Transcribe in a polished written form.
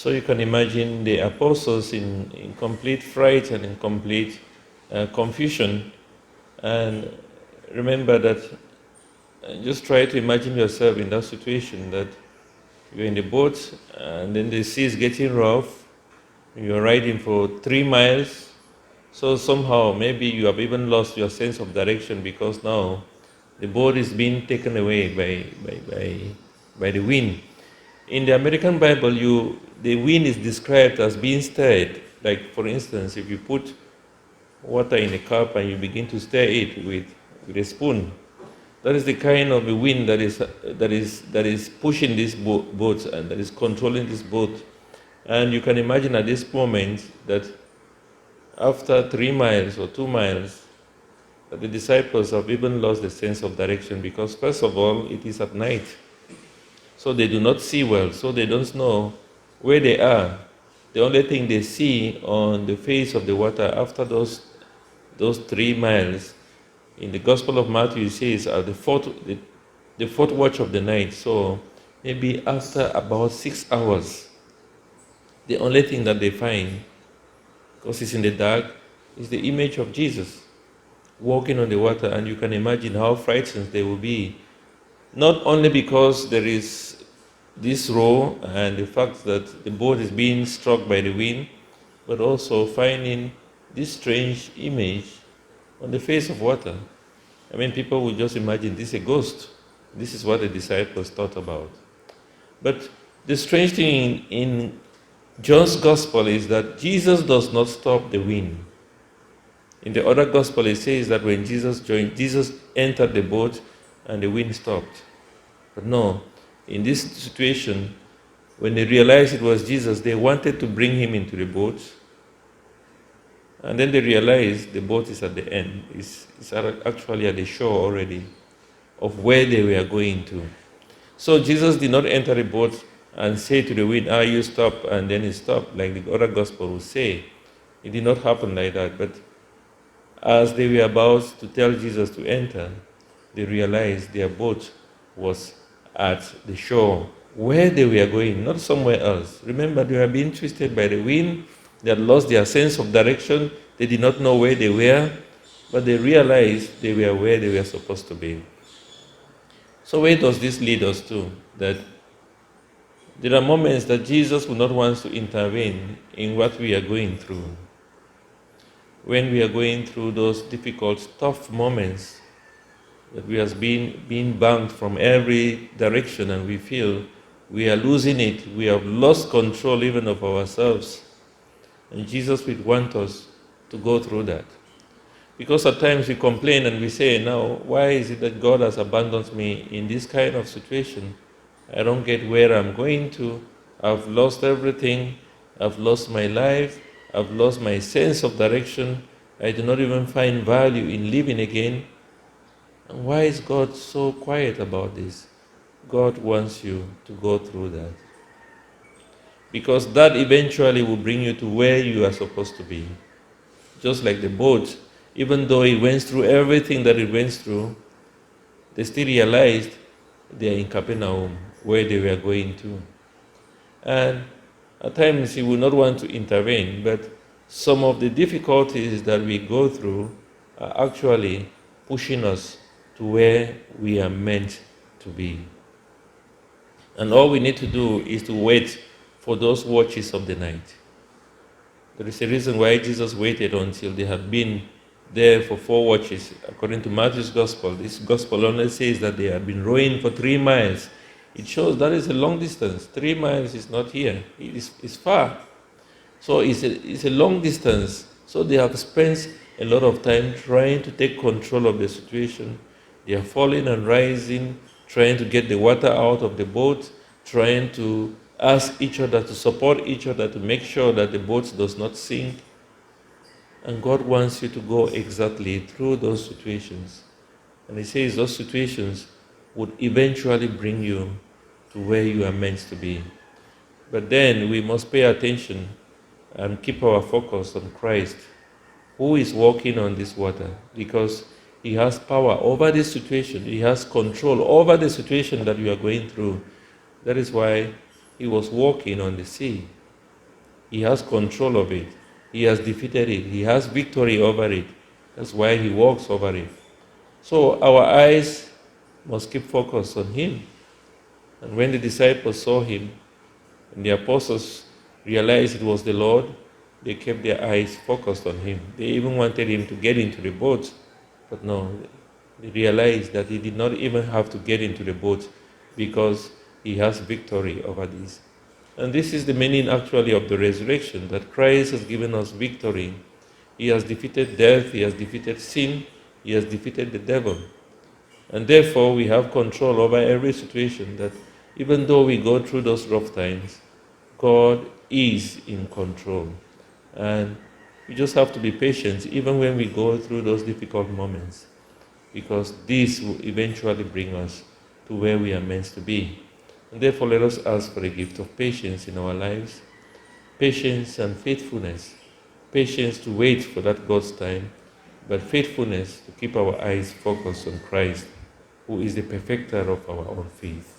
So you can imagine the apostles in complete fright and in complete confusion. And remember that, just try to imagine yourself in that situation, that you're in the boat and then the sea is getting rough. You're riding for 3 miles. So somehow maybe you have even lost your sense of direction, because now the boat is being taken away by the wind. In the American Bible, the wind is described as being stirred. Like, for instance, if you put water in a cup and you begin to stir it with a spoon, that is the kind of a wind that is pushing this boat and that is controlling this boat. And you can imagine at this moment that after 3 miles or 2 miles, that the disciples have even lost the sense of direction, because first of all, it is at night. So they do not see well, so they don't know where they are. The only thing they see on the face of the water after those 3 miles, in the Gospel of Matthew, it says the fourth watch of the night. So maybe after about 6 hours, the only thing that they find, because it's in the dark, is the image of Jesus walking on the water. And you can imagine how frightened they will be, not only because there is this row and the fact that the boat is being struck by the wind, but also finding this strange image on the face of water. I mean, people will just imagine this is a ghost. This is what the disciples thought about. But the strange thing in John's gospel is that Jesus does not stop the wind. In the other gospel, it says that when Jesus entered the boat and the wind stopped. But no, in this situation, when they realized it was Jesus, they wanted to bring him into the boat. And then they realized the boat is at the end. It's actually at the shore already of where they were going to. So Jesus did not enter the boat and say to the wind, you stop, and then it stopped, like the other gospel will say. It did not happen like that. But as they were about to tell Jesus to enter, they realized their boat was at the shore where they were going, not somewhere else. Remember, they were being twisted by the wind. They had lost their sense of direction. They did not know where they were, but they realized they were where they were supposed to be. So where does this lead us to? That there are moments that Jesus will not want to intervene in what we are going through. When we are going through those difficult, tough moments, that we are being banged from every direction and we feel we are losing it, we have lost control even of ourselves. And Jesus would want us to go through that. Because at times we complain and we say, now, why is it that God has abandoned me in this kind of situation? I don't get where I'm going to. I've lost everything. I've lost my life. I've lost my sense of direction. I do not even find value in living again. And why is God so quiet about this? God wants you to go through that. Because that eventually will bring you to where you are supposed to be. Just like the boat, even though it went through everything that it went through, they still realized they are in Capernaum, where they were going to. And at times he will not want to intervene, but some of the difficulties that we go through are actually pushing us to where we are meant to be. And all we need to do is to wait for those watches of the night. There is a reason why Jesus waited until they had been there for 4 watches. According to Matthew's gospel, this gospel only says that they had been rowing for 3 miles. It shows that is a long distance. 3 miles is not here. It's far. So it's a long distance. So they have spent a lot of time trying to take control of the situation. They are falling and rising, trying to get the water out of the boat, trying to ask each other to support each other to make sure that the boat does not sink. And God wants you to go exactly through those situations. And he says those situations would eventually bring you to where you are meant to be. But then we must pay attention and keep our focus on Christ, who is walking on this water, because he has power over this situation. He has control over the situation that you are going through. That is why he was walking on the sea. He has control of it. He has defeated it. He has victory over it. That's why he walks over it. So our eyes must keep focused on him. And when the disciples saw him, and the apostles realized it was the Lord, they kept their eyes focused on him. They even wanted him to get into the boat, but no, they realized that he did not even have to get into the boat because he has victory over this. And this is the meaning actually of the resurrection, that Christ has given us victory. He has defeated death, he has defeated sin, he has defeated the devil. And therefore we have control over every situation, that even though we go through those rough times, God is in control. And we just have to be patient even when we go through those difficult moments, because this will eventually bring us to where we are meant to be. And therefore let us ask for the gift of patience in our lives, patience and faithfulness, patience to wait for that God's time, but faithfulness to keep our eyes focused on Christ, who is the perfecter of our own faith.